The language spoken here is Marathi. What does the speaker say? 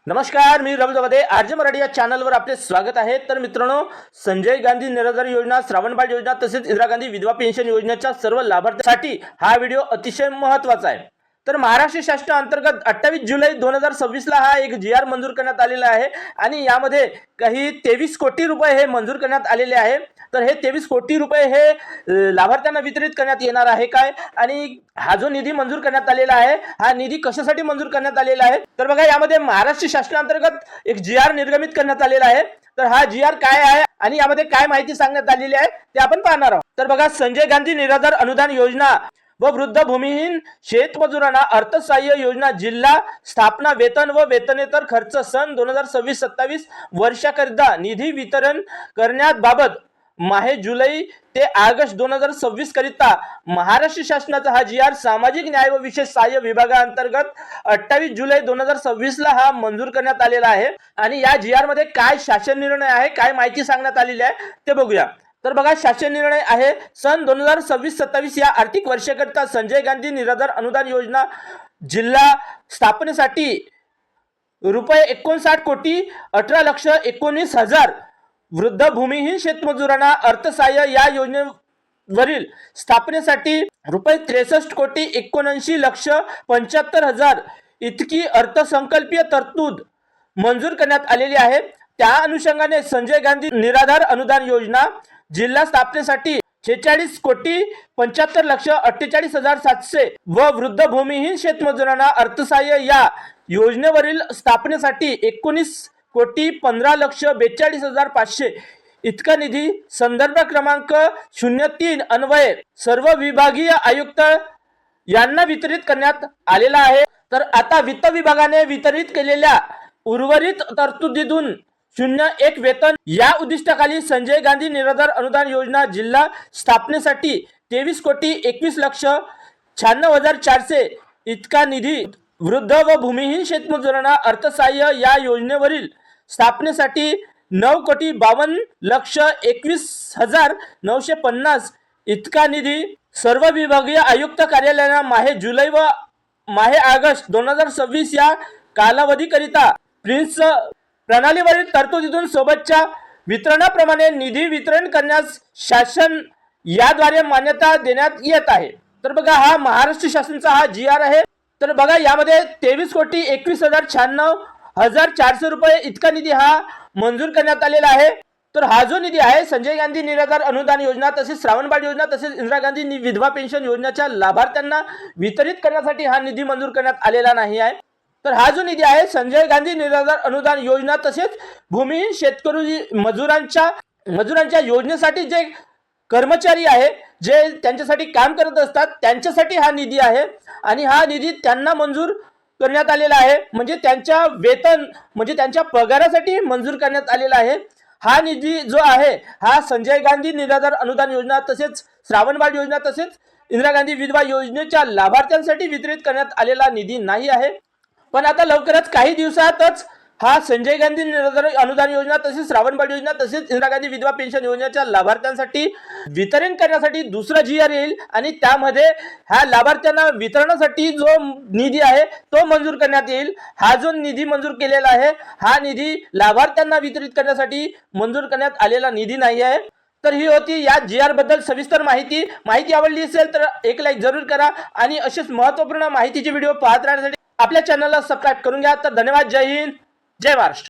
नमस्कार, मी रवी जगदे आरजे मराठी या चॅनलवर आपले स्वागत आहे। तर मित्रांनो, संजय गांधी निराधार योजना, श्रावणबाळ योजना तसेच इंदिरा गांधी विधवा पेन्शन योजनेच्या सर्व लाभार्थ्यांसाठी हा व्हिडिओ अतिशय महत्त्वाचा आहे। तर महाराष्ट्र शासनाअंतर्गत 28 जुलै 2026 ला हा एक जीआर मंजूर करण्यात आलेला आहे आणि यामध्ये काही 23 कोटी रुपये हे मंजूर करण्यात आलेले आहे। तर हे 23 कोटी रुपये हे लाभार्थ्यांना वितरित करण्यात येणार आहे काय, आणि हा जो निधी मंजूर करण्यात आलेला आहे हा निधी कशासाठी मंजूर करण्यात आलेला आहे, तर बघा यामध्ये महाराष्ट्र शासनाअंतर्गत एक जीआर निर्गमित करण्यात आलेला आहे। तर हा जीआर काय आहे आणि यामध्ये काय माहिती सांगण्यात आलेली आहे ते आपण पाहणार आहोत। तर बघा, संजय गांधी निराधार अनुदान योजना व वृद्ध भूमिहीन शेतमजुरांना अर्थसहाय्य योजना जिल्हा स्थापना वेतन व वेतनेतर खर्च सन 2026-27 वर्षाकरिता निधी वितरण करण्याबाबत माहे जुलै ते ऑगस्ट 2026 करिता महाराष्ट्र शासनाचा हा जीआर सामाजिक न्याय व विशेष सहाय्य विभागाअंतर्गत 28 जुलै 2026 ला हा मंजूर करण्यात आलेला आहे। आणि या जीआर मध्ये काय शासन निर्णय आहे, काय माहिती सांगण्यात आलेली आहे ते बघूया। तर बघा, शासन निर्णय आहे सन 2026-27 या आर्थिक वर्षाकरिता संजय गांधी निराधार अनुदान योजना जिल्हा स्थापनेसाठी रुपये 59,18,19,000 वृद्ध भूमिहीन शेतमजुरांना अर्थसहाय्य या योजनेवरील स्थापनेसाठी रुपये 63,79,75,000 इतकी अर्थसंकल्पीय तरतूद मंजूर करण्यात आलेली आहे। त्या अनुषंगाने संजय गांधी निराधार अनुदान योजना जिल्हा स्थापनेसाठी 46,75,48,700 व वृद्ध भूमिहीन शेतमजुरांना अर्थसहाय्य या योजनेवरील स्थापनेसाठी 19,15,42,500 इतका निधी संदर्भ क्रमांक 03 अन्वये सर्व विभागीय आयुक्त यांना वितरित करण्यात आलेला आहे। तर आता वित्त विभागाने वितरित केलेल्या उर्वरित तरतुदीतून 01 वेतन या उद्दिष्टाखाली संजय गांधी निराधार अनुदान योजना जिल्हा स्थापनेसाठी 23,21,96,400 इतका निधी वृद्ध व भूमिहीन शेतमजुरांना अर्थसहाय्य या योजनेवरील स्थापनेसाठी 9,52,21,950 इतका निधी सर्व विभागीय आयुक्त कार्यालयांना माहे जुलै व माहे ऑगस्ट 2026 या कालावधीकरिता प्रिन्स प्रणालीवरील तरतुदीतून सोबतच्या वितरणाप्रमाणे निधी वितरण करण्यास शासन याद्वारे मान्यता देण्यात येत आहे। तर बघा, हा महाराष्ट्र शासनाचा हा जीआर आहे। तर बघा, यामध्ये 23,21,96,400 रुपये इतका निधी हा मंजूर करण्यात आलेला आहे। तर हा जो निधी आहे संजय गांधी निराधार अनुदान योजना तसेच श्रावणबाळ योजना तसेच इंदिरा गांधी विधवा पेन्शन योजनेच्या लाभार्थ्यांना वितरित करण्यासाठी हा निधी मंजूर करण्यात आलेला नाही आहे। तर हा जो निधी आहे संजय गांधी निराधार अनुदान योजना तसेच भूमिहीन शेतकरी मजुरांच्या योजनेसाठी जे कर्मचारी आहे, जे त्यांच्यासाठी काम करत असतात त्यांच्यासाठी हा निधी आहे आणि हा निधी त्यांना मंजूर करण्यात आलेला आहे। म्हणजे त्यांच्या वेतन म्हणजे त्यांच्या पगारासाठी मंजूर करण्यात आलेला आहे। हा निधी जो आहे हा संजय गांधी निराधार अनुदान योजना तसेच श्रावणबाळ योजना तसेच इंदिरा गांधी विधवा योजनेच्या लाभार्थ्यांसाठी वितरित करण्यात आलेला निधी नाही आहे। पण आता लवकरच काही दिवसातच हा संजय गांधी निराधार अनुदान योजना तसेच श्रावणबाळ योजना तसेच इंदिरा गांधी विधवा पेन्शन योजनेच्या लाभार्थ्यांसाठी वितरण करण्यासाठी दुसरा जीआर येईल आणि त्यामध्ये ह्या लाभार्थ्यांना वितरणासाठी जो निधी आहे तो मंजूर करण्यात येईल। हा जो निधी मंजूर केलेला आहे हा निधी लाभार्थ्यांना वितरित करण्यासाठी मंजूर करण्यात आलेला निधी नाही आहे। तर ही होती या जीआर बद्दल सविस्तर माहिती आवडली असेल तर एक लाईक जरूर करा आणि असेच महत्त्वपूर्ण माहितीचे व्हिडिओ पाहत राहण्यासाठी आपल्या चॅनलला सबस्क्राईब करून घ्या। तर धन्यवाद, जय हिंद, जय महाराष्ट्र।